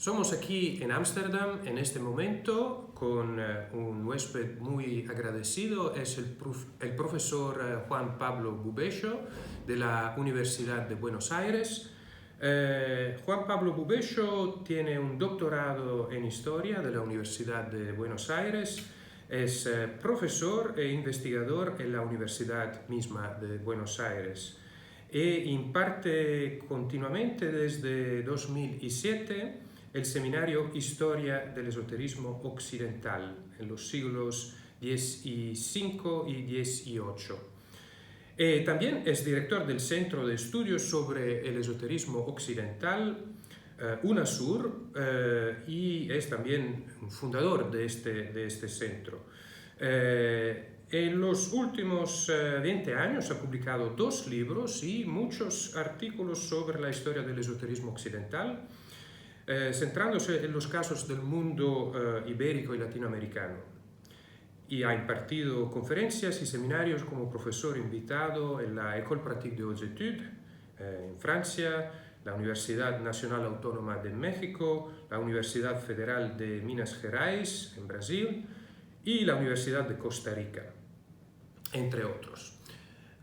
Somos aquí en Ámsterdam en este momento con un huésped muy agradecido, es el profesor Juan Pablo Bubello de la Universidad de Buenos Aires. Juan Pablo Bubello tiene un doctorado en Historia de la Universidad de Buenos Aires, es profesor e investigador en la Universidad misma de Buenos Aires e imparte continuamente desde 2007 el seminario Historia del Esoterismo Occidental en los siglos XV y XVIII. También es director del Centro de Estudios sobre el Esoterismo Occidental, UNASUR, y es también fundador de este centro. En los últimos 20 años ha publicado 2 libros y muchos artículos sobre la historia del esoterismo occidental, centrándose en los casos del mundo ibérico y latinoamericano. Y ha impartido conferencias y seminarios como profesor invitado en la École Pratique des Hautes Études en Francia, la Universidad Nacional Autónoma de México, la Universidad Federal de Minas Gerais en Brasil y la Universidad de Costa Rica, entre otros.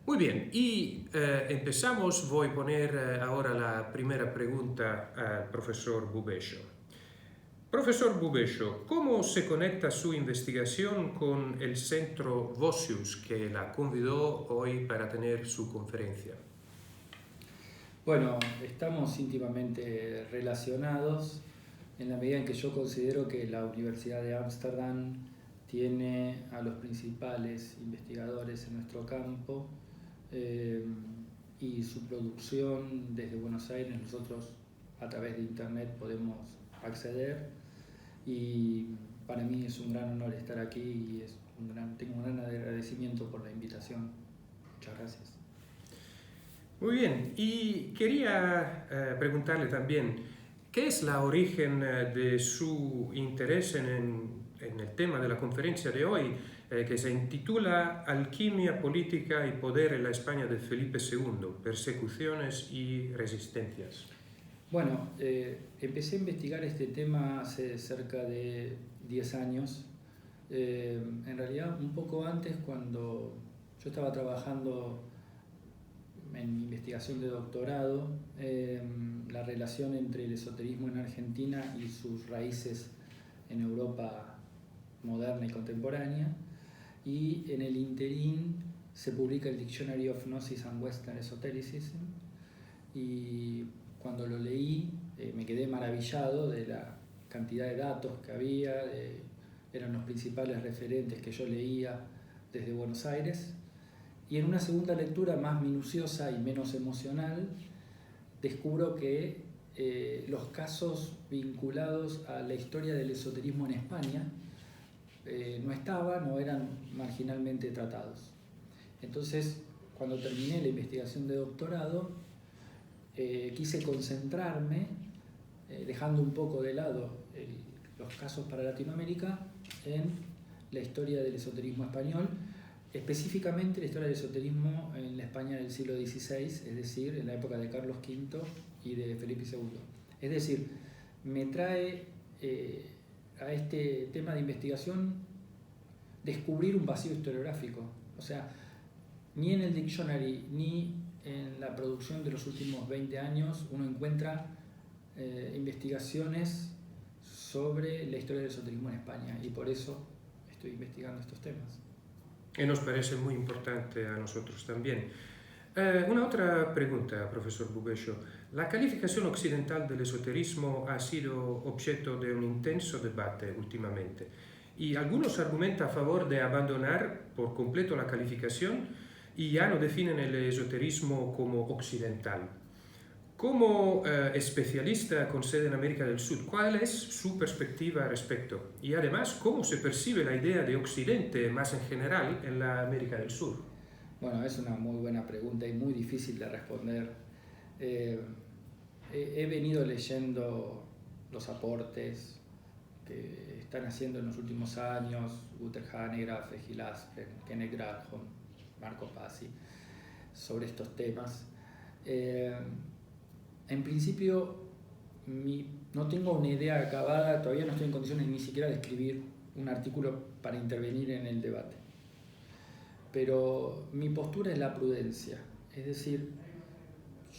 Muy bien, y empezamos. Voy a poner ahora la primera pregunta al profesor Bubello. Profesor Bubello, ¿cómo se conecta su investigación con el Centro Vossius, que la convidó hoy para tener su conferencia? Bueno, estamos íntimamente relacionados en la medida en que yo considero que la Universidad de Ámsterdam tiene a los principales investigadores en nuestro campo y su producción desde Buenos Aires nosotros a través de internet podemos acceder, y para mí es un gran honor estar aquí y tengo un gran agradecimiento por la invitación. Muchas gracias. Muy bien, y quería preguntarle también, ¿qué es la origen de su interés en el tema de la conferencia de hoy, que se intitula Alquimia, Política y Poder en la España de Felipe II, Persecuciones y Resistencias? Bueno, empecé a investigar este tema hace cerca de 10 años, en realidad un poco antes, cuando yo estaba trabajando en mi investigación de doctorado, la relación entre el esoterismo en Argentina y sus raíces en Europa moderna y contemporánea, y en el interín se publica el Dictionary of Gnosis and Western Esotericism, y cuando lo leí me quedé maravillado de la cantidad de datos que había, eran los principales referentes que yo leía desde Buenos Aires. Y en una segunda lectura más minuciosa y menos emocional, descubro que los casos vinculados a la historia del esoterismo en España no eran marginalmente tratados. Entonces, cuando terminé la investigación de doctorado, quise concentrarme, dejando un poco de lado los casos para Latinoamérica, en la historia del esoterismo español, específicamente la historia del esoterismo en la España del siglo XVI, es decir, en la época de Carlos V y de Felipe II. Es decir, me trae a este tema de investigación descubrir un vacío historiográfico. O sea, ni en el dictionary ni en la producción de los últimos 20 años uno encuentra investigaciones sobre la historia del esoterismo en España, y por eso estoy investigando estos temas. Y nos parece muy importante a nosotros también. Una otra pregunta, profesor Bubello. La calificación occidental del esoterismo ha sido objeto de un intenso debate últimamente, y algunos argumentan a favor de abandonar por completo la calificación y ya no definen el esoterismo como occidental. Como especialista con sede en América del Sur, ¿cuál es su perspectiva al respecto? Y además, ¿cómo se percibe la idea de Occidente más en general en la América del Sur? Bueno, es una muy buena pregunta y muy difícil de responder. He venido leyendo los aportes que están haciendo en los últimos años Guter Hanegraaff, Egil Aspren, Kenneth Granholm, Marco Pasi, sobre estos temas. En principio, no tengo una idea acabada, todavía no estoy en condiciones ni siquiera de escribir un artículo para intervenir en el debate. Pero mi postura es la prudencia, es decir,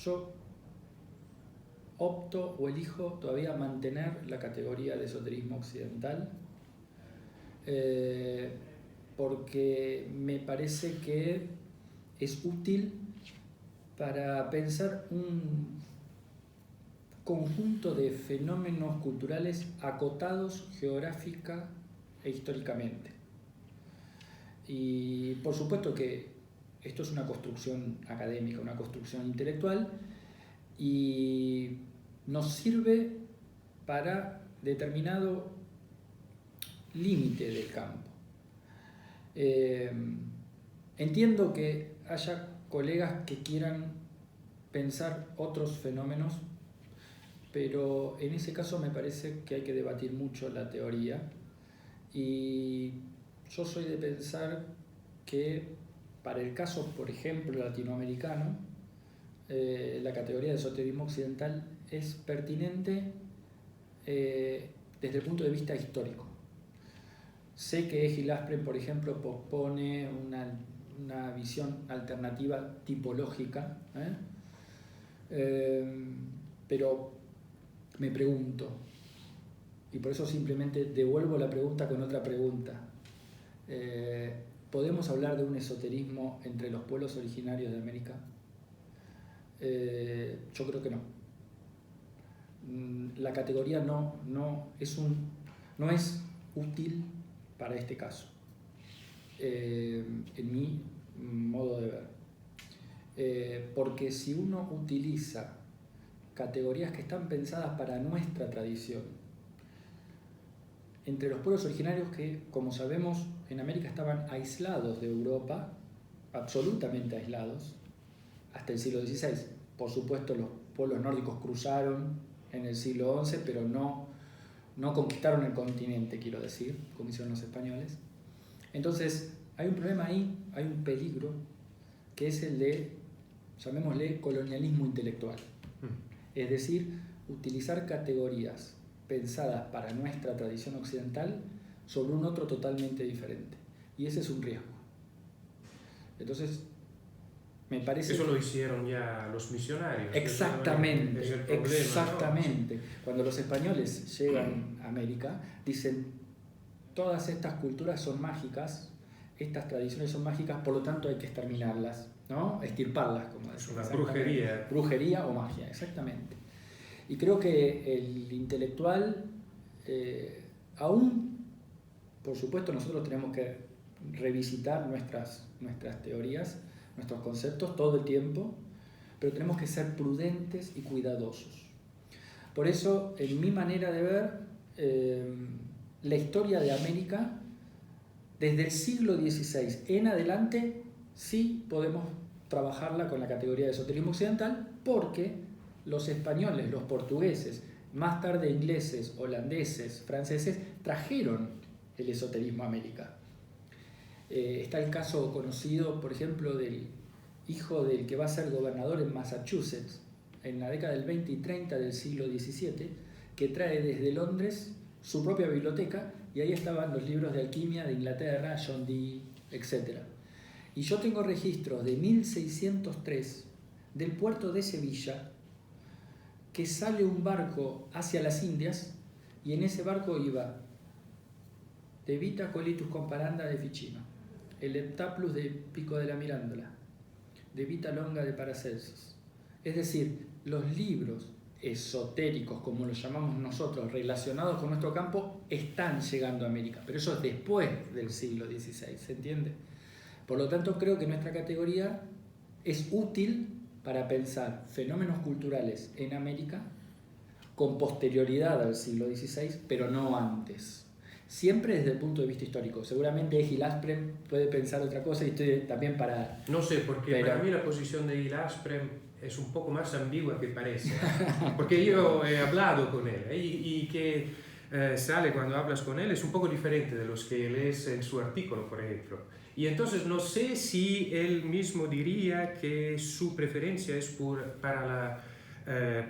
yo opto o elijo todavía mantener la categoría de esoterismo occidental, porque me parece que es útil para pensar un conjunto de fenómenos culturales acotados geográfica e históricamente. Y por supuesto que esto es una construcción académica, una construcción intelectual, y nos sirve para determinado límite del campo. Entiendo que haya colegas que quieran pensar otros fenómenos, pero en ese caso me parece que hay que debatir mucho la teoría, y yo soy de pensar que para el caso, por ejemplo, latinoamericano, la categoría de esoterismo occidental es pertinente desde el punto de vista histórico. Sé que Gil Aspren, por ejemplo, propone una visión alternativa tipológica, pero me pregunto, y por eso simplemente devuelvo la pregunta con otra pregunta, ¿podemos hablar de un esoterismo entre los pueblos originarios de América? Yo creo que no. La categoría no es útil para este caso, en mi modo de ver. Porque si uno utiliza categorías que están pensadas para nuestra tradición, entre los pueblos originarios que, como sabemos, en América estaban aislados de Europa, absolutamente aislados, hasta el siglo XVI. Por supuesto, los pueblos nórdicos cruzaron en el siglo XI, pero no conquistaron el continente, quiero decir, como hicieron los españoles. Entonces, hay un problema ahí, hay un peligro, que es el de, llamémosle, colonialismo intelectual. Es decir, utilizar categorías pensadas para nuestra tradición occidental sobre un otro totalmente diferente. Y ese es un riesgo. Entonces, me parece... Eso lo hicieron ya los misionarios. Exactamente, es el problema, exactamente. ¿no? Cuando los españoles llegan a América, dicen, todas estas culturas son mágicas, estas tradiciones son mágicas, por lo tanto hay que exterminarlas, ¿no? Estirparlas, como es decimos. una brujería. Brujería o magia, exactamente. Y creo que el intelectual, aún, por supuesto, nosotros tenemos que revisitar nuestras teorías, nuestros conceptos todo el tiempo, pero tenemos que ser prudentes y cuidadosos. Por eso, en mi manera de ver, la historia de América, desde el siglo XVI en adelante, sí podemos trabajarla con la categoría de esoterismo occidental, porque los españoles, los portugueses, más tarde ingleses, holandeses, franceses, trajeron el esoterismo a América. Está el caso conocido, por ejemplo, del hijo del que va a ser gobernador en Massachusetts en la década del 20 y 30 del siglo XVII, que trae desde Londres su propia biblioteca, y ahí estaban los libros de alquimia de Inglaterra, John Dee, etc. Y yo tengo registros de 1603 del puerto de Sevilla, que sale un barco hacia las Indias, y en ese barco iba De Vita Colitus Comparanda de Ficino, el Heptaplus de Pico de la Mirándola, De Vita Longa de Paracelsus. Es decir, los libros esotéricos, como los llamamos nosotros, relacionados con nuestro campo, están llegando a América, pero eso es después del siglo XVI, ¿se entiende? Por lo tanto, creo que nuestra categoría es útil para pensar fenómenos culturales en América con posterioridad al siglo XVI, pero no antes. Siempre desde el punto de vista histórico. Seguramente Gil Aspren puede pensar otra cosa, y estoy también para... No sé, porque para mí la posición de Gil Aspren es un poco más ambigua que parece. Porque yo he hablado con él y que sale cuando hablas con él es un poco diferente de los que lees en su artículo, por ejemplo. Y entonces no sé si él mismo diría que su preferencia es para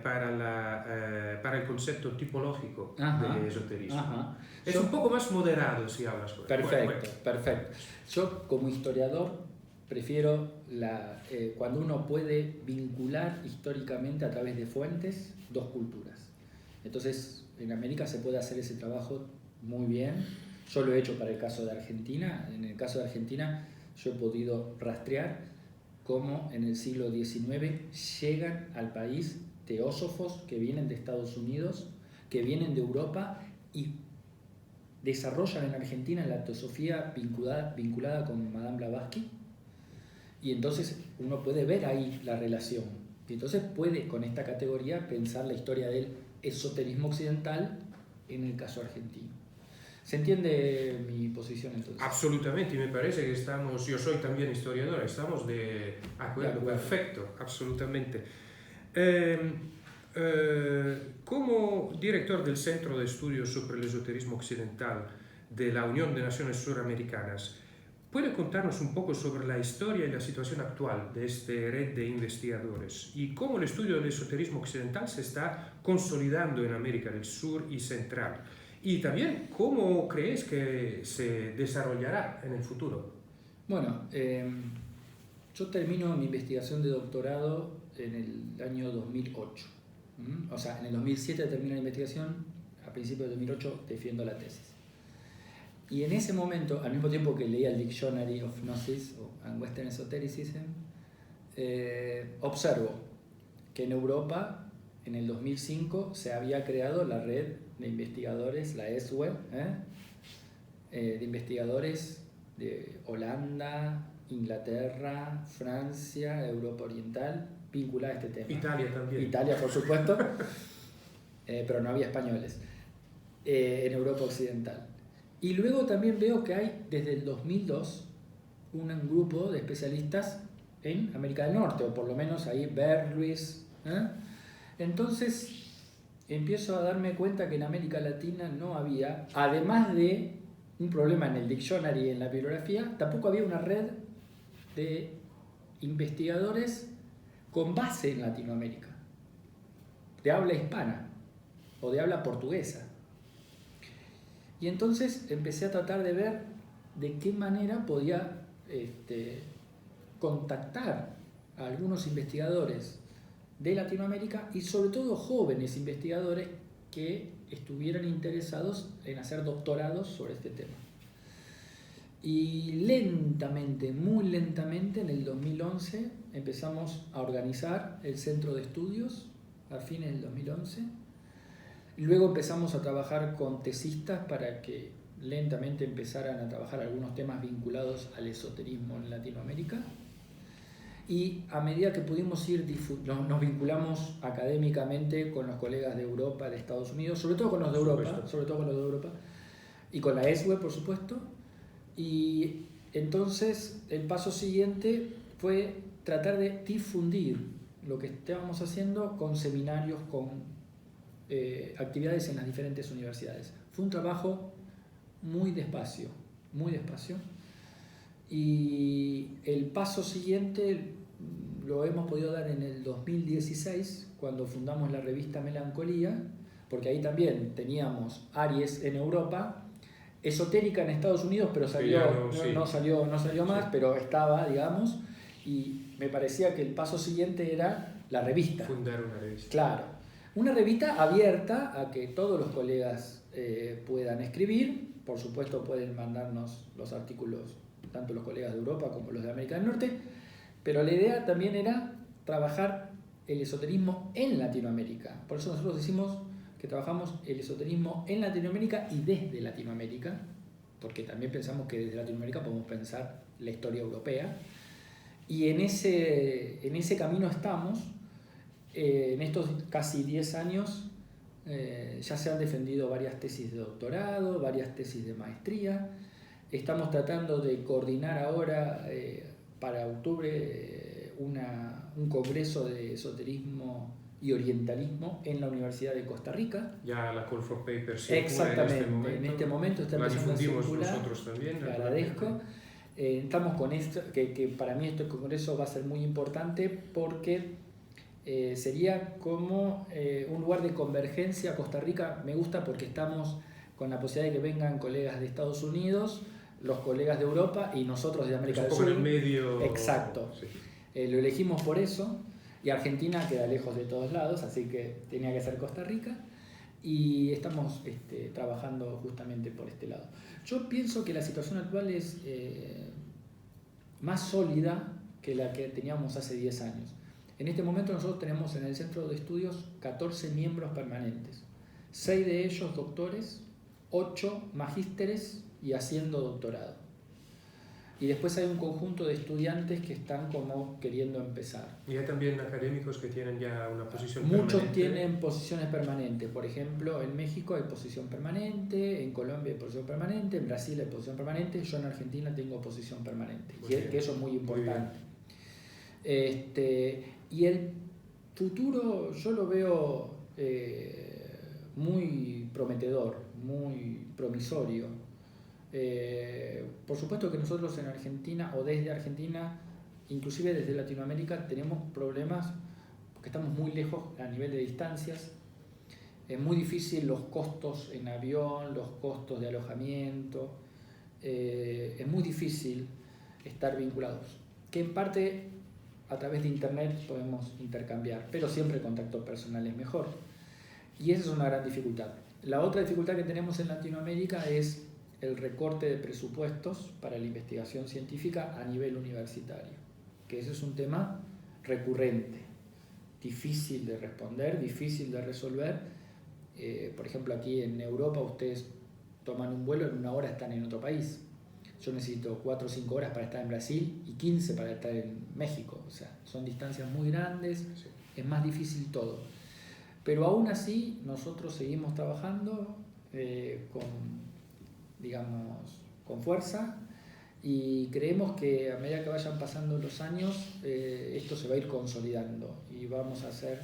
para el concepto tipológico Ajá, de esoterismo. ajá. Es un poco más moderado si hablas por Perfecto, perfecto. Yo como historiador prefiero cuando uno puede vincular históricamente a través de fuentes dos culturas. Entonces, en América se puede hacer ese trabajo muy bien. Yo lo he hecho para el caso de Argentina. En el caso de Argentina, yo he podido rastrear cómo en el siglo XIX llegan al país teósofos que vienen de Estados Unidos, que vienen de Europa y desarrollan en Argentina la teosofía vinculada con Madame Blavatsky. Y entonces uno puede ver ahí la relación. Y entonces puede con esta categoría pensar la historia del esoterismo occidental en el caso argentino. ¿Se entiende mi posición entonces? Absolutamente, y me parece que yo soy también historiador, estamos de acuerdo, perfecto, absolutamente. Como director del Centro de Estudios sobre el Esoterismo Occidental de la Unión de Naciones Suramericanas, ¿puede contarnos un poco sobre la historia y la situación actual de esta red de investigadores y cómo el estudio del esoterismo occidental se está consolidando en América del Sur y Central? Y también, ¿cómo crees que se desarrollará en el futuro? Bueno, yo termino mi investigación de doctorado en el año 2008. O sea, en el 2007 termino la investigación, a principios de 2008 defiendo la tesis. Y en ese momento, al mismo tiempo que leía el Dictionary of Gnosis and Western Esotericism, observo que en Europa, en el 2005, se había creado la red de investigadores, la ESWE, de investigadores de Holanda, Inglaterra, Francia, Europa Oriental, vinculada a este tema. Italia también. Italia, por supuesto, pero no había españoles en Europa Occidental. Y luego también veo que hay desde el 2002 un grupo de especialistas en América del Norte, o por lo menos ahí Berluis. Entonces empiezo a darme cuenta que en América Latina no había, además de un problema en el diccionario y en la bibliografía, tampoco había una red de investigadores con base en Latinoamérica, de habla hispana o de habla portuguesa. Y entonces empecé a tratar de ver de qué manera podía contactar a algunos investigadores de Latinoamérica y sobre todo jóvenes investigadores que estuvieran interesados en hacer doctorados sobre este tema. Y lentamente, muy lentamente, en el 2011 empezamos a organizar el centro de estudios a fines del 2011. Y luego empezamos a trabajar con tesistas para que lentamente empezaran a trabajar algunos temas vinculados al esoterismo en Latinoamérica. Y a medida que pudimos ir, nos vinculamos académicamente con los colegas de Europa, de Estados Unidos, sobre todo con los de Europa, y con la ESWE, por supuesto. Y entonces el paso siguiente fue tratar de difundir lo que estábamos haciendo con seminarios, con actividades en las diferentes universidades. Fue un trabajo muy despacio. Y el paso siguiente lo hemos podido dar en el 2016, cuando fundamos la revista Melancolía, porque ahí también teníamos Aries en Europa, esotérica en Estados Unidos, pero no salió más, pero estaba, digamos, y me parecía que el paso siguiente era la revista. Fundar una revista. Claro. Una revista abierta a que todos los colegas puedan escribir. Por supuesto pueden mandarnos los artículos, tanto los colegas de Europa como los de América del Norte, pero la idea también era trabajar el esoterismo en Latinoamérica. Por eso nosotros decimos que trabajamos el esoterismo en Latinoamérica y desde Latinoamérica, porque también pensamos que desde Latinoamérica podemos pensar la historia europea. Y en ese camino estamos. En estos casi 10 años ya se han defendido varias tesis de doctorado, varias tesis de maestría. Estamos tratando de coordinar ahora para octubre un congreso de esoterismo y orientalismo en la Universidad de Costa Rica. Ya la Call for Papers exactamente, en este momento está empezando a circular. Nosotros también. Le agradezco. Estamos con esto, que para mí este congreso va a ser muy importante porque sería como un lugar de convergencia. Costa Rica me gusta porque estamos con la posibilidad de que vengan colegas de Estados Unidos, los colegas de Europa y nosotros de América del Sur. En el medio. Exacto. Sí. Lo elegimos por eso, y Argentina queda lejos de todos lados, así que tenía que ser Costa Rica, y estamos trabajando justamente por este lado. Yo pienso que la situación actual es más sólida que la que teníamos hace 10 años. En este momento nosotros tenemos en el centro de estudios 14 miembros permanentes, 6 de ellos doctores, 8 magísteres y haciendo doctorado. Y después hay un conjunto de estudiantes que están como queriendo empezar. Y hay también académicos que tienen ya una posición permanente. Muchos tienen posiciones permanentes. Por ejemplo, en México hay posición permanente, en Colombia hay posición permanente, en Brasil hay posición permanente, yo en Argentina tengo posición permanente. Que eso es muy importante. Y el futuro yo lo veo muy prometedor, muy promisorio. Por supuesto que nosotros en Argentina o desde Argentina, inclusive desde Latinoamérica, tenemos problemas porque estamos muy lejos a nivel de distancias. Es muy difícil los costos en avión, los costos de alojamiento. Es muy difícil estar vinculados, que en parte a través de internet podemos intercambiar, pero siempre el contacto personal es mejor, y esa es una gran dificultad. La otra dificultad que tenemos en Latinoamérica es el recorte de presupuestos para la investigación científica a nivel universitario, que ese es un tema recurrente, difícil de responder, difícil de resolver. Por ejemplo, aquí en Europa ustedes toman un vuelo, en 1 hora están en otro país. Yo necesito 4 o 5 horas para estar en Brasil y 15 para estar en México. O sea, son distancias muy grandes, es más difícil todo. Pero aún así, nosotros seguimos trabajando con fuerza, y creemos que a medida que vayan pasando los años, esto se va a ir consolidando y vamos a hacer,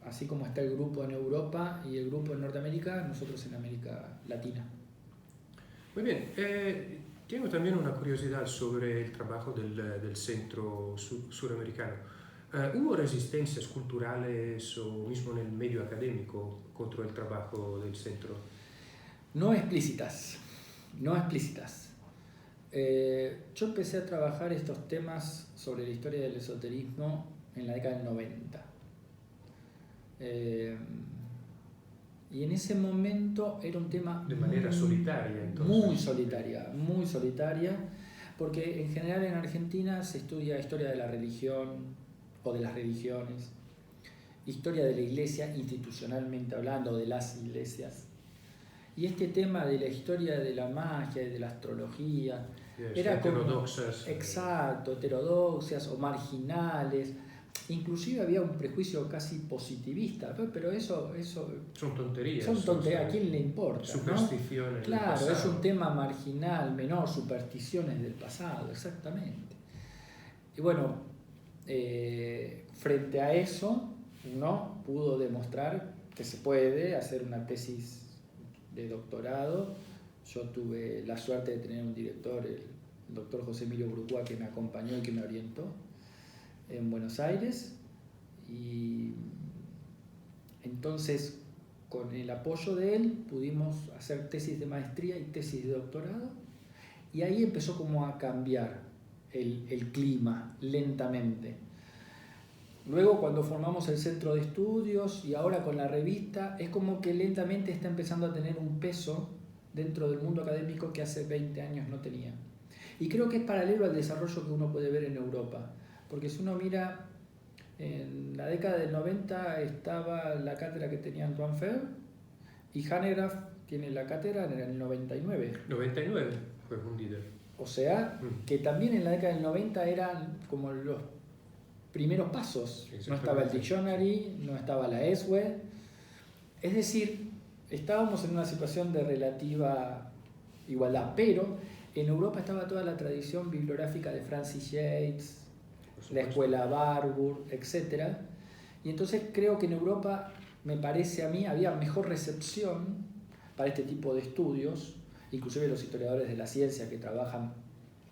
así como está el grupo en Europa y el grupo en Norteamérica, nosotros en América Latina. Muy bien, tengo también una curiosidad sobre el trabajo del centro suramericano. ¿Hubo resistencias culturales o mismo en el medio académico contra el trabajo del centro? No explícitas. Yo empecé a trabajar estos temas sobre la historia del esoterismo en la década del 90. Y en ese momento era un tema... De manera solitaria, entonces. Muy solitaria, porque en general en Argentina se estudia historia de la religión o de las religiones, historia de la iglesia institucionalmente hablando, de las iglesias. Y este tema de la historia de la magia y de la astrología era heterodoxas. Exacto, heterodoxas o marginales. Inclusive había un prejuicio casi positivista, pero eso son tonterías. ¿A quién le importa? Supersticiones. ¿No? Claro, es un tema marginal, menor, supersticiones del pasado, exactamente. Y bueno, frente a eso, uno pudo demostrar que se puede hacer una tesis de doctorado. Yo tuve la suerte de tener un director, el doctor José Emilio Brucua, que me acompañó y que me orientó en Buenos Aires, y entonces con el apoyo de él pudimos hacer tesis de maestría y tesis de doctorado, y ahí empezó como a cambiar el clima lentamente. Luego, cuando formamos el centro de estudios y ahora con la revista, es como que lentamente está empezando a tener un peso dentro del mundo académico que hace 20 años no tenía. Y creo que es paralelo al desarrollo que uno puede ver en Europa. Porque si uno mira, en la década del 90 estaba la cátedra que tenía Antoine Febvre, y Hanegraaff tiene la cátedra en el 99. 99 fue fundida. O sea, que también en la década del 90 eran como los primeros pasos. No estaba el dictionary, no estaba la ESWE. Es decir, estábamos en una situación de relativa igualdad, pero en Europa estaba toda la tradición bibliográfica de Francis Yates, la escuela Warburg, etc. Y entonces creo que en Europa, me parece a mí, había mejor recepción para este tipo de estudios, inclusive los historiadores de la ciencia que trabajan,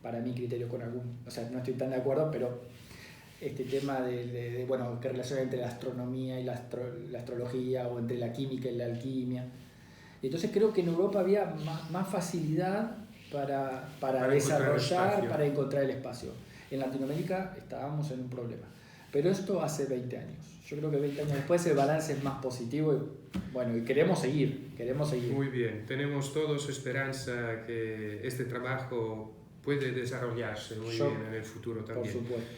para mi criterio, con algún... O sea, no estoy tan de acuerdo, pero este tema bueno, qué relación entre la astronomía y la astrología, o entre la química y la alquimia. Entonces creo que en Europa había más facilidad para desarrollar, para encontrar el espacio. En Latinoamérica estábamos en un problema. Pero esto hace 20 años. Yo creo que 20 años después el balance es más positivo y queremos seguir. Muy bien, tenemos todos esperanza que este trabajo puede desarrollarse muy bien en el futuro también. Por supuesto.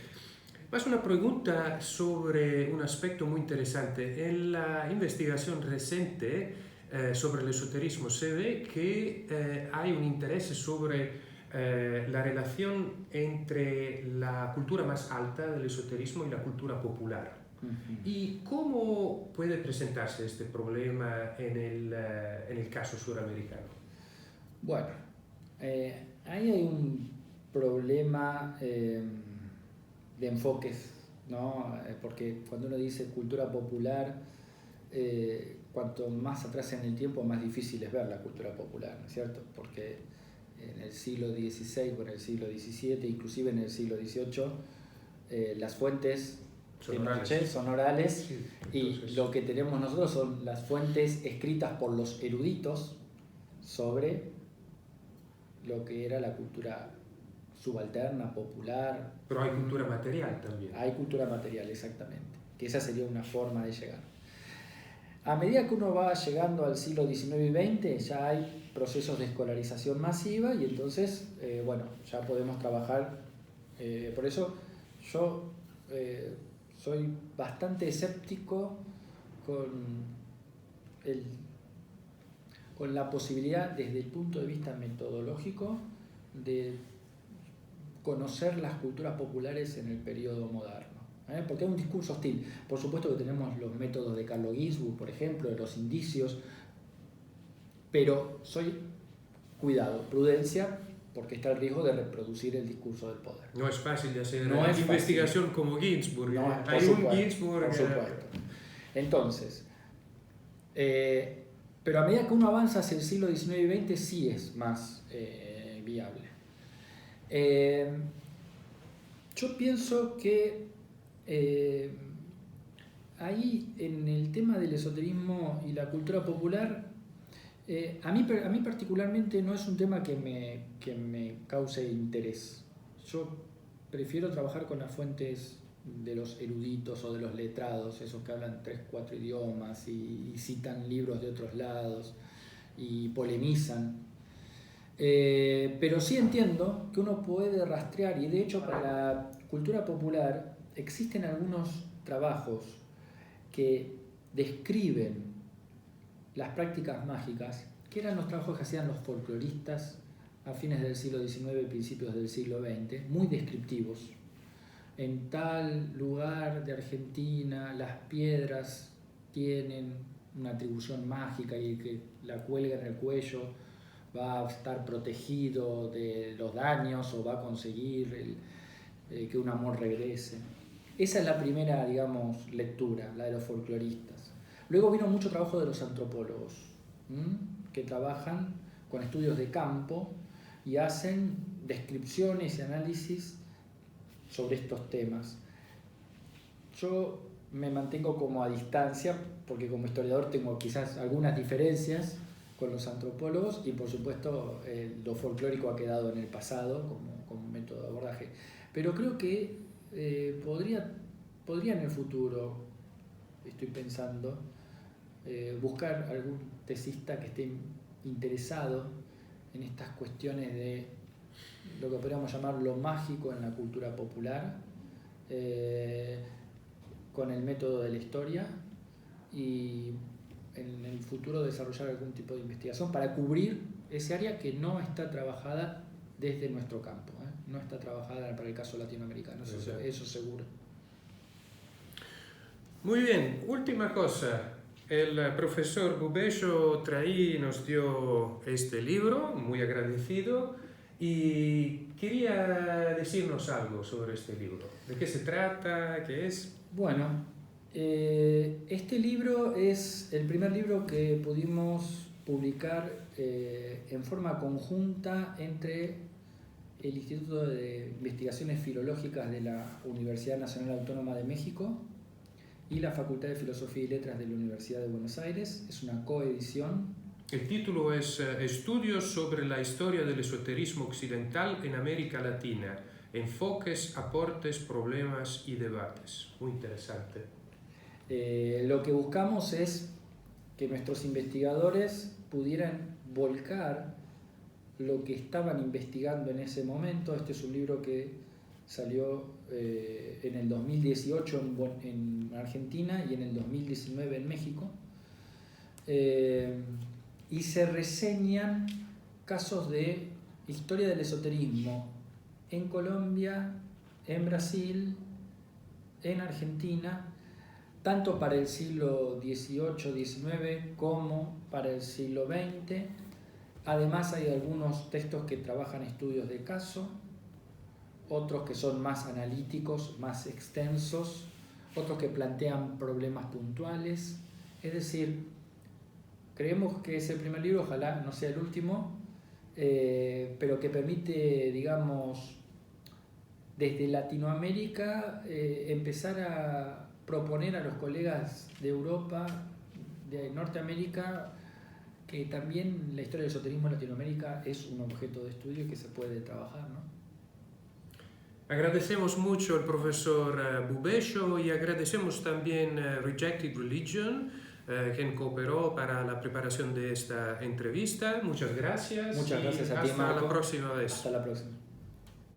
Más una pregunta sobre un aspecto muy interesante. En la investigación reciente sobre el esoterismo se ve que hay un interés sobre la relación entre la cultura más alta del esoterismo y la cultura popular. Uh-huh. ¿Y cómo puede presentarse este problema en el caso suramericano? Bueno, ahí hay un problema de enfoques, ¿no? Porque cuando uno dice cultura popular, cuanto más atrás en el tiempo, más difícil es ver la cultura popular, ¿no es cierto? Porque en el siglo XVI, o en el siglo XVII, inclusive en el siglo XVIII, las fuentes son orales, sí, y lo que tenemos nosotros son las fuentes escritas por los eruditos sobre lo que era la cultura subalterna, popular. Pero hay cultura material también. Hay cultura material, exactamente, que esa sería una forma de llegar. A medida que uno va llegando al siglo XIX y XX, ya hay procesos de escolarización masiva y entonces, ya podemos trabajar. Por eso yo soy bastante escéptico con la posibilidad, desde el punto de vista metodológico, de conocer las culturas populares en el periodo moderno. Porque hay un discurso hostil. Por supuesto que tenemos los métodos de Carlo Ginzburg, por ejemplo, de los indicios, pero cuidado, prudencia, porque está el riesgo de reproducir el discurso del poder. No es fácil de hacer investigación como Ginzburg. No, hay un Ginzburg. Por supuesto. Entonces, pero a medida que uno avanza hacia el siglo XIX y XX, sí es más viable. Yo pienso que ahí, en el tema del esoterismo y la cultura popular, a mí particularmente no es un tema que me cause interés. Yo prefiero trabajar con las fuentes de los eruditos o de los letrados, esos que hablan 3, 4 idiomas y citan libros de otros lados y polemizan. Pero sí entiendo que uno puede rastrear, y de hecho para la cultura popular existen algunos trabajos que describen las prácticas mágicas, que eran los trabajos que hacían los folcloristas a fines del siglo XIX y principios del siglo XX, muy descriptivos. En tal lugar de Argentina las piedras tienen una atribución mágica y que la cuelga en el cuello va a estar protegido de los daños o va a conseguir que un amor regrese. Esa es la primera, digamos, lectura, la de los folcloristas. Luego vino mucho trabajo de los antropólogos, que trabajan con estudios de campo y hacen descripciones y análisis sobre estos temas. Yo me mantengo como a distancia, porque como historiador tengo quizás algunas diferencias con los antropólogos y por supuesto lo folclórico ha quedado en el pasado como método de abordaje. Pero creo que podría en el futuro, estoy pensando, buscar algún tesista que esté interesado en estas cuestiones de lo que podríamos llamar lo mágico en la cultura popular, con el método de la historia, y en el futuro desarrollar algún tipo de investigación para cubrir ese área que no está trabajada desde nuestro campo, no está trabajada para el caso latinoamericano, eso seguro. Muy bien, última cosa. El profesor Bubescio nos dio este libro, muy agradecido, y quería decirnos algo sobre este libro. ¿De qué se trata? ¿Qué es? Bueno, este libro es el primer libro que pudimos publicar en forma conjunta entre el Instituto de Investigaciones Filológicas de la Universidad Nacional Autónoma de México y la Facultad de Filosofía y Letras de la Universidad de Buenos Aires. Es una coedición. El título es Estudios sobre la historia del esoterismo occidental en América Latina. Enfoques, aportes, problemas y debates. Muy interesante. Lo que buscamos es que nuestros investigadores pudieran volcar lo que estaban investigando en ese momento. Este es un libro que salió en el 2018 en Argentina y en el 2019 en México. Y se reseñan casos de historia del esoterismo en Colombia, en Brasil, en Argentina, tanto para el siglo XVIII-XIX como para el siglo XX. Además hay algunos textos que trabajan estudios de caso, otros que son más analíticos, más extensos, otros que plantean problemas puntuales. Es decir, creemos que es el primer libro, ojalá no sea el último, pero que permite, digamos, desde Latinoamérica empezar a proponer a los colegas de Europa, de Norteamérica, que también la historia del esoterismo en Latinoamérica es un objeto de estudio y que se puede trabajar, ¿no? Agradecemos mucho al profesor Bubescio y agradecemos también Rejected Religion, quien cooperó para la preparación de esta entrevista. Muchas gracias. Muchas gracias a ti, Marco. Hasta la próxima vez. Hasta la próxima.